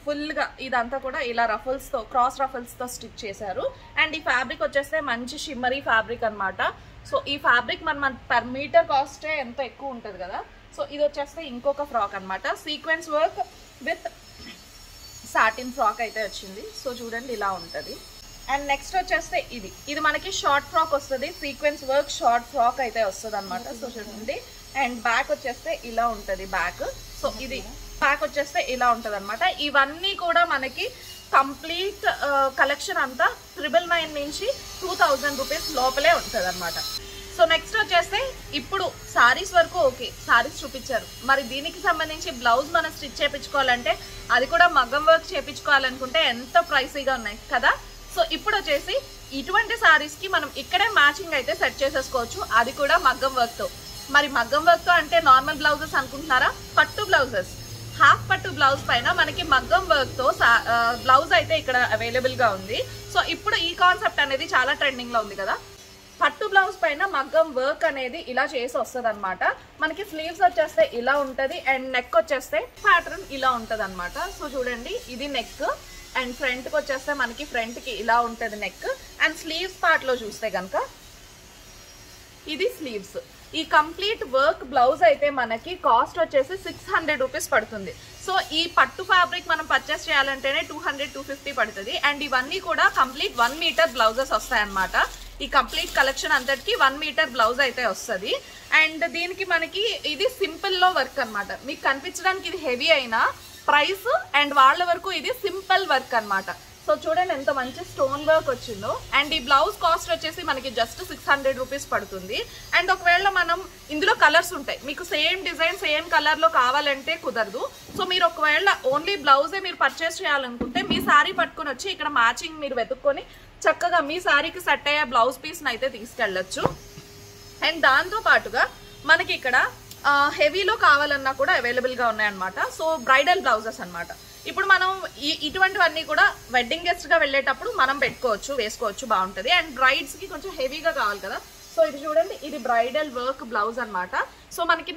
ఫుల్ గా ఇదంతా కూడా ఇలా రఫల్స్ తో క్రాస్ రఫల్స్ తో స్టిచ్ చేశారు. అండ్ ఈ ఫ్యాబ్రిక్ వచ్చేస్తే మంచి షిమ్మరీ ఫ్యాబ్రిక్ అనమాట. సో ఈ ఫ్యాబ్రిక్ మన పర్ మీటర్ కాస్టే ఎంతో ఎక్కువ ఉంటుంది కదా. సో ఇది వచ్చేస్తే ఇంకొక ఫ్రాక్ అనమాట. Sequence work with satin frock అయితే వచ్చింది. సో చూడండి ఇలా ఉంటుంది. అండ్ నెక్స్ట్ వచ్చేస్తే ఇది మనకి షార్ట్ ఫ్రాక్ వస్తుంది. సీక్వెన్స్ వర్క్ షార్ట్ ఫ్రాక్ అయితే వస్తుంది అనమాట. సో చూడండి. అండ్ బ్యాక్ వచ్చేస్తే ఇలా ఉంటుంది బ్యాక్. సో ఇది బ్యాక్ వచ్చేస్తే ఇలా ఉంటుంది అనమాట. ఇవన్నీ కూడా మనకి కంప్లీట్ కలెక్షన్ అంతా 999 నుంచి 2000 రూపీస్ లోపలే ఉంటుంది అనమాట. సో నెక్స్ట్ వచ్చేస్తే ఇప్పుడు సారీస్ వరకు ఓకే, సారీస్ చూపించారు. మరి దీనికి సంబంధించి బ్లౌజ్ మనం స్టిచ్ చేయించుకోవాలంటే అది కూడా మగ్గం వర్క్ చేయించుకోవాలనుకుంటే ఎంత ప్రైసీగా ఉన్నాయి కదా. సో ఇప్పుడు వచ్చేసి ఇటువంటి సారీస్ కి మనం ఇక్కడే మ్యాచింగ్ అయితే సెట్ చేసేసుకోవచ్చు, అది కూడా మగ్గం వర్క్ తో. మరి మగ్గం వర్క్ తో అంటే నార్మల్ బ్లౌజెస్ అనుకుంటున్నారా? పట్టు బ్లౌజెస్, హాఫ్ పట్టు బ్లౌజ్ పైన మనకి మగ్గం వర్క్ తో బ్లౌజ్ అయితే ఇక్కడ అవైలబుల్ గా ఉంది. సో ఇప్పుడు ఈ కాన్సెప్ట్ అనేది చాలా ట్రెండింగ్ లో ఉంది కదా. పట్టు బ్లౌజ్ పైన మగ్గం వర్క్ అనేది ఇలా చేసి వస్తుంది అనమాట. మనకి స్లీవ్స్ వచ్చేస్తే ఇలా ఉంటది. అండ్ నెక్ వచ్చేస్తే ప్యాటర్న్ ఇలా ఉంటది అనమాట. సో చూడండి ఇది నెక్. అండ్ ఫ్రంట్ కి వచ్చేస్తే మనకి ఫ్రంట్ కి ఇలా ఉంటది నెక్. అండ్ స్లీవ్స్ పార్ట్ లో చూస్తే కనుక ఇది స్లీవ్స్. ఈ కంప్లీట్ వర్క్ బ్లౌజ్ అయితే మనకి కాస్ట్ వచ్చేసి 600 రూపీస్ పడుతుంది. సో ఈ పట్టు ఫ్యాబ్రిక్ మనం పర్చేస్ చేయాలంటేనే 200-250 పడుతుంది. అండ్ ఇవన్నీ కూడా కంప్లీట్ 1 మీటర్ బ్లౌజెస్ వస్తాయన్నమాట. ఈ కంప్లీట్ కలెక్షన్ అంతటికి 1 మీటర్ బ్లౌజ్ అయితే వస్తుంది. అండ్ దీనికి మనకి ఇది సింపుల్ లో వర్క్ అనమాట. మీకు కనిపించడానికి ఇది హెవీ అయినా ప్రైస్ అండ్ వాళ్ళ వరకు ఇది సింపుల్ వర్క్ అనమాట. సో చూడండి ఎంత మంచి స్టోన్ వర్క్ వచ్చిందో. అండ్ ఈ బ్లౌజ్ కాస్ట్ వచ్చేసి మనకి జస్ట్ 600 రూపీస్ పడుతుంది. అండ్ ఒకవేళ మనం ఇందులో కలర్స్ ఉంటాయి, మీకు సేమ్ డిజైన్ సేమ్ కలర్ లో కావాలంటే కుదరదు. సో మీరు ఒకవేళ ఓన్లీ బ్లౌజే మీరు పర్చేస్ చేయాలనుకుంటే మీ శారీ పట్టుకుని వచ్చి ఇక్కడ మ్యాచింగ్ మీరు వెతుక్కొని చక్కగా మీ శారీకి సెట్ అయ్యే బ్లౌజ్ పీస్ అయితే తీసుకెళ్ళచ్చు. అండ్ దాంతో పాటుగా మనకి ఇక్కడ హెవీలో కావాలన్నా కూడా అవైలబుల్గా ఉన్నాయన్నమాట. సో బ్రైడల్ బ్లౌజెస్ అనమాట. ఇప్పుడు మనం ఇటువంటివన్నీ కూడా వెడ్డింగ్ గెస్ట్గా వెళ్ళేటప్పుడు మనం పెట్టుకోవచ్చు, వేసుకోవచ్చు, బాగుంటుంది. అండ్ బ్రైడ్స్కి కొంచెం హెవీగా కావాలి కదా. సో ఇది చూడండి, ఇది బ్రైడల్ వర్క్ బ్లౌజ్ అనమాట. సో మనకి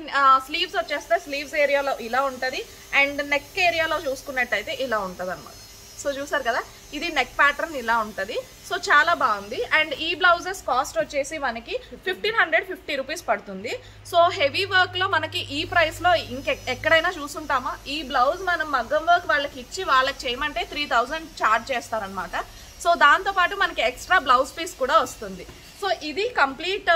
స్లీవ్స్ వచ్చేస్తే స్లీవ్స్ ఏరియాలో ఇలా ఉంటుంది. అండ్ నెక్ ఏరియాలో చూసుకున్నట్టయితే ఇలా ఉంటుంది అనమాట. సో చూసారు కదా, ఇది నెక్ ప్యాటర్న్ ఇలా ఉంటుంది. సో చాలా బాగుంది. అండ్ ఈ బ్లౌజెస్ కాస్ట్ వచ్చేసి మనకి 1550 రూపీస్ పడుతుంది. సో హెవీ వర్క్లో మనకి ఈ ప్రైస్లో ఎక్కడైనా చూసుంటామా? ఈ బ్లౌజ్ మనం మగ్గం వర్క్ వాళ్ళకి ఇచ్చి వాళ్ళకి చేయమంటే 3000 ఛార్జ్ చేస్తారనమాట. సో దాంతోపాటు మనకి ఎక్స్ట్రా బ్లౌజ్ పీస్ కూడా వస్తుంది. సో ఇది కంప్లీట్,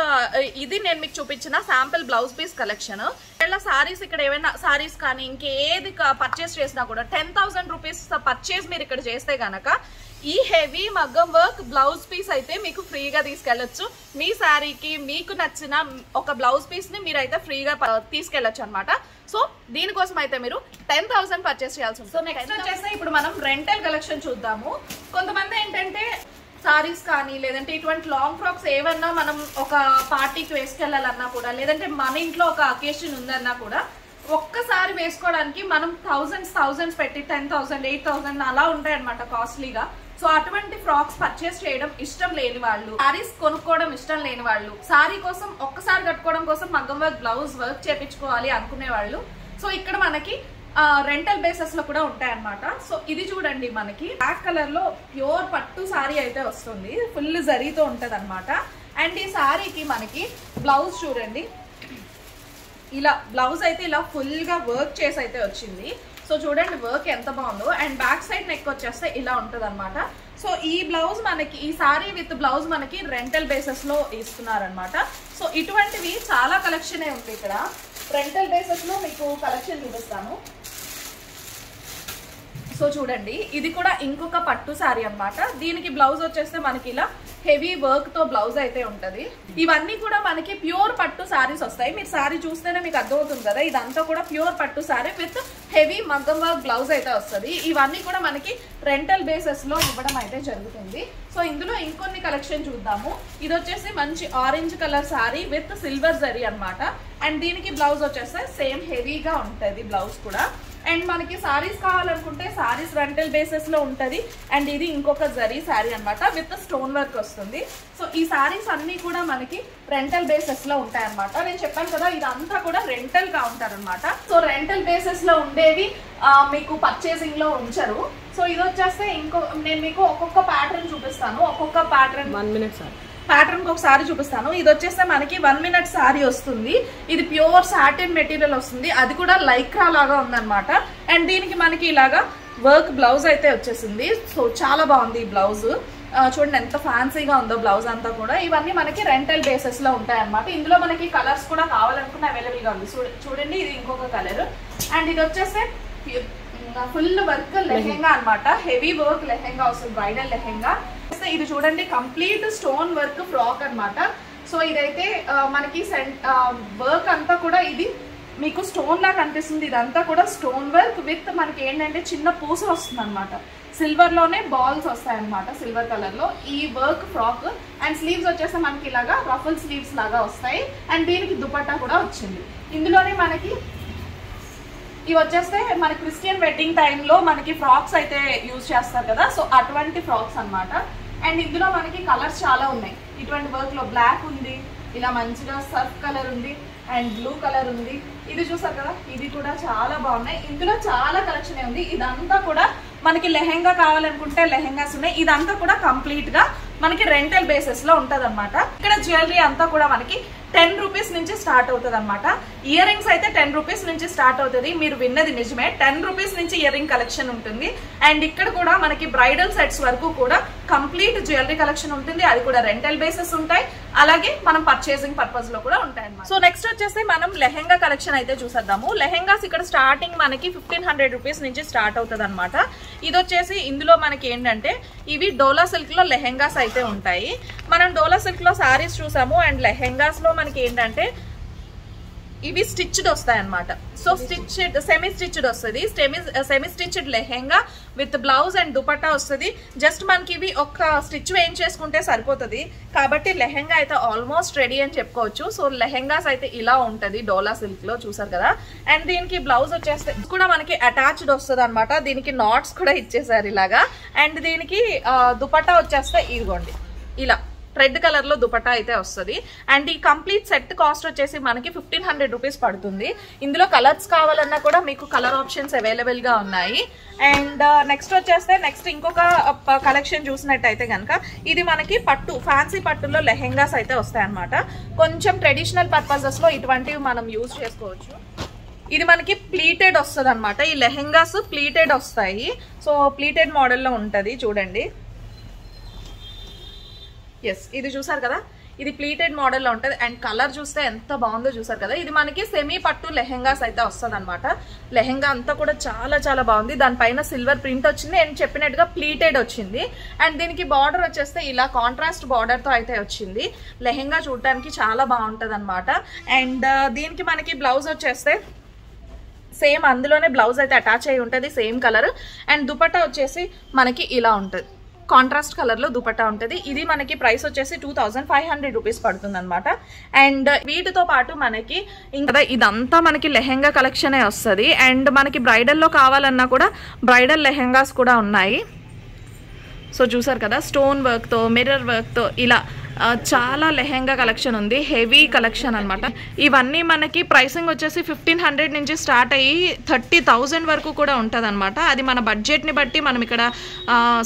ఇది నేను మీకు చూపించిన శాంపిల్ బ్లౌజ్ పీస్ కలెక్షన్. ఇలా సారీస్ ఇక్కడ ఏమైనా సారీస్ కానీ ఇంకేది పర్చేస్ చేసినా కూడా 10,000 రూపీస్ పర్చేస్ మీరు ఇక్కడ చేస్తే కనుక ఈ హెవీ మగ్గం వర్క్ బ్లౌజ్ పీస్ అయితే మీకు ఫ్రీగా తీసుకెళ్ళొచ్చు. మీ శారీకి మీకు నచ్చిన ఒక బ్లౌజ్ పీస్ని మీరైతే ఫ్రీగా తీసుకెళ్ళొచ్చు అనమాట. సో దీనికోసం అయితే మీరు 10,000 పర్చేస్ చేయాల్సి ఉంటుంది. సో నెక్స్ట్ వచ్చేసి ఇప్పుడు మనం రెంటల్ కలెక్షన్ చూద్దాము. కొంతమంది ఏంటంటే సారీస్ కానీ లేదంటే ఇటువంటి లాంగ్ ఫ్రాక్స్ ఏమన్నా మనం ఒక పార్టీకి వేసుకెళ్ళాలన్నా కూడా, లేదంటే మన ఇంట్లో ఒక అకేషన్ ఉందన్నా కూడా ఒక్కసారి వేసుకోవడానికి మనం థౌజండ్స్ పెట్టి 10,000 8,000 అలా ఉంటాయి అనమాట కాస్ట్లీగా. సో అటువంటి ఫ్రాక్స్ పర్చేస్ చేయడం ఇష్టం లేని వాళ్ళు, సారీస్ కొనుక్కోవడం ఇష్టం లేని వాళ్ళు, సారీ కోసం ఒక్కసారి కట్టుకోవడం కోసం మగ్గం వర్క్ బ్లౌజ్ వర్క్ చేపించుకోవాలి అనుకునే వాళ్ళు, సో ఇక్కడ మనకి రెంటల్ బేసెస్ లో కూడా ఉంటాయి అన్నమాట. సో ఇది చూడండి, మనకి బ్లాక్ కలర్ లో ప్యూర్ పట్టు సారీ అయితే వస్తుంది, ఫుల్ జరీతో ఉంటది అనమాట. అండ్ ఈ సారీకి మనకి బ్లౌజ్ చూడండి, ఇలా బ్లౌజ్ అయితే ఇలా ఫుల్ గా వర్క్ చేసి అయితే వచ్చింది. సో చూడండి వర్క్ ఎంత బాగుందో. అండ్ బ్యాక్ సైడ్ నెక్ వచ్చేస్తే ఇలా ఉంటది అనమాట. సో ఈ బ్లౌజ్ మనకి, ఈ సారీ విత్ బ్లౌజ్ మనకి రెంటల్ బేసెస్ లో ఇస్తున్నారనమాట. సో ఇటువంటివి చాలా కలెక్షన్ ఉంది ఇక్కడ. రెంటల్ బేసెస్ లో మీకు కలెక్షన్ చూపిస్తాను. సో చూడండి, ఇది కూడా ఇంకొక పట్టు సారీ అన్నమాట. దీనికి బ్లౌజ్ వచ్చేస్తే మనకి ఇలా హెవీ వర్క్ తో బ్లౌజ్ అయితే ఉంటది. ఇవన్నీ కూడా మనకి ప్యూర్ పట్టు సారీస్ వస్తాయి. మీరు సారీ చూస్తేనే మీకు అర్థమవుతుంది కదా, ఇదంతా కూడా ప్యూర్ పట్టు సారీ విత్ హెవీ మగ్గం వర్క్ బ్లౌజ్ అయితే వస్తుంది. ఇవన్నీ కూడా మనకి రెంటల్ బేసెస్ లో ఇవ్వడం అయితే జరుగుతుంది. సో ఇందులో ఇంకొన్ని కలెక్షన్ చూద్దాము. ఇది వచ్చేసి మంచి orange colour sorry with silver zari అన్నమాట. అండ్ దీనికి బ్లౌజ్ వచ్చేస్తే సేమ్ హెవీగా ఉంటది బ్లౌజ్ కూడా. అండ్ మనకి సారీస్ కావాలనుకుంటే సారీస్ రెంటల్ బేసెస్ లో ఉంటది. అండ్ ఇది ఇంకొక జరీ సారీ అన్నమాట, విత్ స్టోన్ వర్క్ వస్తుంది. సో ఈ సారీస్ అన్ని కూడా మనకి రెంటల్ బేసెస్ లో ఉంటాయి అన్నమాట. నేను చెప్పాను కదా, ఇదంతా కూడా రెంటల్ గా ఉంటారన్నమాట. సో రెంటల్ బేసెస్ లో ఉండేవి మీకు పర్చేసింగ్ లో ఉంచరు. సో ఇది వచ్చేస్తే నేను మీకు ఒక్కొక్క ప్యాటర్న్ చూపిస్తాను. ఒక్కొక్క ప్యాటర్న్ 1 minute సార్ ప్యాటర్న్ ఒకసారి చూపిస్తాను. ఇది వచ్చేస్తే మనకి 1 minute సారీ వస్తుంది. ఇది ప్యూర్ సాటిన్ మెటీరియల్ వస్తుంది, అది కూడా లైక్రా లాగా ఉందన్నమాట. అండ్ దీనికి మనకి ఇలాగా వర్క్ బ్లౌజ్ అయితే వచ్చేసింది. సో చాలా బాగుంది ఈ బ్లౌజ్. చూడండి ఎంత ఫ్యాన్సీగా ఉందో బ్లౌజ్ అంతా కూడా. ఇవన్నీ మనకి రెంటల్ బేసెస్ లో ఉంటాయి అన్నమాట. ఇందులో మనకి కలర్స్ కూడా కావాలనుకున్న అవైలబుల్ గా ఉంది. చూడండి, ఇది ఇంకొక కలర్. అండ్ ఇది వచ్చేస్తే ఫుల్ వర్క్ లెహెంగా అన్నమాట. హెవీ వర్క్ లెహెంగా వస్తుంది, బ్రైడల్ లెహెంగా. ఇది చూడండి, కంప్లీట్ స్టోన్ వర్క్ ఫ్రాక్ అన్నమాట. సో ఇదైతే మనకి వర్క్ అంతా కూడా ఇది మీకు స్టోన్ లా కనిపిస్తుంది. ఇదంతా కూడా స్టోన్ వర్క్ విత్ మనకి ఏంటంటే చిన్న పూస వస్తుంది అనమాట. సిల్వర్ లోనే బాల్స్ వస్తాయి అనమాట, సిల్వర్ కలర్ లో ఈ వర్క్ ఫ్రాక్. అండ్ స్లీవ్స్ వచ్చేస్తే మనకి ఇలాగా రఫుల్ స్లీవ్స్ లాగా వస్తాయి. అండ్ దీనికి దుపట్టా కూడా వచ్చింది. ఇందులోనే మనకి ఇవి వచ్చేస్తే మన క్రిస్టియన్ వెడ్డింగ్ టైంలో మనకి ఫ్రాక్స్ అయితే యూజ్ చేస్తారు కదా, సో అటువంటి ఫ్రాక్స్ అన్నమాట. అండ్ ఇందులో మనకి కలర్స్ చాలా ఉన్నాయి. ఇటువంటి వర్క్ లో బ్లాక్ ఉంది, ఇలా మంచిగా సర్ఫ్ కలర్ ఉంది, అండ్ బ్లూ కలర్ ఉంది. ఇది చూసారు కదా, ఇది కూడా చాలా బాగున్నాయి. ఇందులో చాలా కలెక్షన్ ఉంది. ఇదంతా కూడా మనకి లెహెంగా కావాలనుకుంటే లెహెంగాస్ ఉన్నాయి. ఇదంతా కూడా కంప్లీట్ గా మనకి రెంటల్ బేసిస్ లో ఉంటది అనమాట. ఇక్కడ జ్యువెలరీ అంతా కూడా మనకి 10 రూపీస్ నుంచి స్టార్ట్ అవుతుంది అనమాట. ఇయర్ రింగ్స్ అయితే 10 రూపీస్ నుంచి స్టార్ట్ అవుతుంది. మీరు విన్నది నిజమే, 10 రూపీస్ నుంచి ఇయర్ రింగ్ కలెక్షన్ ఉంటుంది. అండ్ ఇక్కడ కూడా మనకి బ్రైడల్ సెట్స్ వరకు కూడా కంప్లీట్ జ్యువెలరీ కలెక్షన్ ఉంటుంది. అది కూడా రెంటల్ బేసిస్ ఉంటాయి, అలాగే మనం పర్చేసింగ్ పర్పస్ లో కూడా ఉంటాయి అన్నమాట. సో నెక్స్ట్ వచ్చేసి మనం లెహెంగా కలెక్షన్ అయితే చూసేద్దాము. లెహెంగాస్ ఇక్కడ స్టార్టింగ్ మనకి 1500 రూపీస్ నుంచి స్టార్ట్ అవుతుంది అనమాట. ఇది వచ్చేసి ఇందులో మనకి ఏంటంటే ఇవి డోలా సిల్క్ లో లెహెంగాస్ అయితే ఉంటాయి. మనం డోలా సిల్క్ లో సారీస్ చూసాము. అండ్ లెహెంగాస్ లో మనకి ఏంటంటే ఇవి స్టిచ్డ్ వస్తాయి అన్నమాట. సో స్టిచ్డ్ సెమీ స్టిచ్డ్ వస్తుంది. Semi stitched lehenga with blouse and dupatta వస్తుంది. జస్ట్ మనకి ఇవి ఒక స్టిచ్ వేయించేసుకుంటే సరిపోతుంది. కాబట్టి లెహెంగా అయితే ఆల్మోస్ట్ రెడీ అని చెప్పుకోవచ్చు. సో లెహెంగాస్ అయితే ఇలా ఉంటుంది డోలా సిల్క్ లో, చూసారు కదా. అండ్ దీనికి బ్లౌజ్ వచ్చేస్తే కూడా మనకి అటాచ్డ్ వస్తుంది అనమాట. దీనికి నాట్స్ కూడా ఇచ్చేసారు ఇలాగా. అండ్ దీనికి దుపట్టా వచ్చేస్తే ఇదిగోండి ఇలా రెడ్ కలర్ లో దుపట్టా అయితే వస్తుంది. అండ్ ఈ కంప్లీట్ సెట్ కాస్ట్ వచ్చేసి మనకి 1500 రూపీస్ పడుతుంది. ఇందులో కలర్స్ కావాలన్నా కూడా మీకు కలర్ ఆప్షన్స్ అవైలబుల్ గా ఉన్నాయి. అండ్ నెక్స్ట్ ఇంకొక కలెక్షన్ చూసినట్టయితే కనుక ఇది మనకి పట్టు, ఫ్యాన్సీ పట్టులో లెహెంగాస్ అయితే వస్తాయి అనమాట. కొంచెం ట్రెడిషనల్ పర్పసెస్ లో ఇటువంటివి మనం యూజ్ చేసుకోవచ్చు. ఇది మనకి ప్లీటెడ్ వస్తుంది అనమాట. ఈ లెహెంగాస్ ప్లీటెడ్ వస్తాయి. సో ప్లీటెడ్ మోడల్లో ఉంటుంది చూడండి. ఎస్, ఇది చూసారు కదా, ఇది ప్లీటెడ్ మోడల్లో ఉంటుంది. అండ్ కలర్ చూస్తే ఎంత బాగుందో చూసారు కదా. ఇది మనకి సెమీ పట్టు లెహెంగాస్ అయితే వస్తుంది అనమాట. లెహెంగా అంతా కూడా చాలా చాలా బాగుంది. దానిపైన సిల్వర్ ప్రింట్ వచ్చింది అండ్ చెప్పినట్టుగా ప్లీటెడ్ వచ్చింది. అండ్ దీనికి బార్డర్ వచ్చేస్తే ఇలా కాంట్రాస్ట్ బార్డర్ తో అయితే వచ్చింది. లెహెంగా చూడటానికి చాలా బాగుంటుంది అనమాట. అండ్ దీనికి మనకి బ్లౌజ్ వచ్చేస్తే సేమ్ అందులోనే బ్లౌజ్ అయితే అటాచ్ అయి ఉంటుంది, సేమ్ కలర్. అండ్ దుపట్టా వచ్చేసి మనకి ఇలా ఉంటుంది, కాంట్రాస్ట్ కలర్ లో దుపట్టా ఉంటుంది. ఇది మనకి ప్రైస్ వచ్చేసి 2500 రూపీస్ పడుతుంది అనమాట. అండ్ వీటితో పాటు మనకి ఇంకా ఇదంతా మనకి లెహెంగా కలెక్షనే వస్తుంది. అండ్ మనకి బ్రైడల్లో కావాలన్నా కూడా బ్రైడల్ లెహెంగాస్ కూడా ఉన్నాయి. సో చూసారు కదా, స్టోన్ వర్క్తో, మిర్రర్ వర్క్తో ఇలా చాలా లెహెంగా కలెక్షన్ ఉంది. హెవీ కలెక్షన్ అనమాట. ఇవన్నీ మనకి ప్రైసింగ్ వచ్చేసి 1500 నుంచి స్టార్ట్ అయ్యి 30,000 వరకు కూడా ఉంటుంది అనమాట. అది మన బడ్జెట్ని బట్టి మనం ఇక్కడ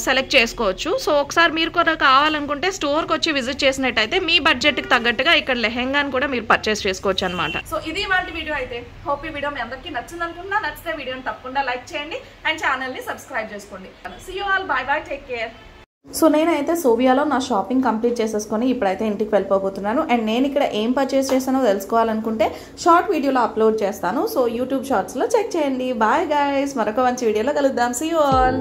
సెలెక్ట్ చేసుకోవచ్చు. సో ఒకసారి మీరు కూడా కావాలనుకుంటే స్టోర్కి వచ్చి విజిట్ చేసినట్టయితే మీ బడ్జెట్కి తగ్గట్టుగా ఇక్కడ లెహెంగాని కూడా మీరు పర్చేస్ చేసుకోవచ్చు అనమాట. సో ఇది ఇవాళ వీడియో అయితే. హోప్ ఈ వీడియో మీ అందరికీ నచ్చింది అనుకుంటున్నా. నచ్చితే వీడియోని తప్పకుండా లైక్ చేయండి అండ్ ఛానల్ని సబ్స్క్రైబ్ చేసుకోండి. See you all, bye bye, take care. So నేనైతే సోవియాలో నా షాపింగ్ కంప్లీట్ చేసేసుకొని ఇప్పుడైతే ఇంటికి వెళ్ళిపోతున్నాను. అండ్ నేను ఇక్కడ ఏం పర్చేస్ చేస్తానో తెలుసుకోవాలనుకుంటే షార్ట్ వీడియోలో అప్లోడ్ చేస్తాను. సో యూట్యూబ్ షార్ట్స్లో చెక్ చేయండి. బాయ్ గైస్, మరొక మంచి వీడియోలో కలుద్దాం. See you all.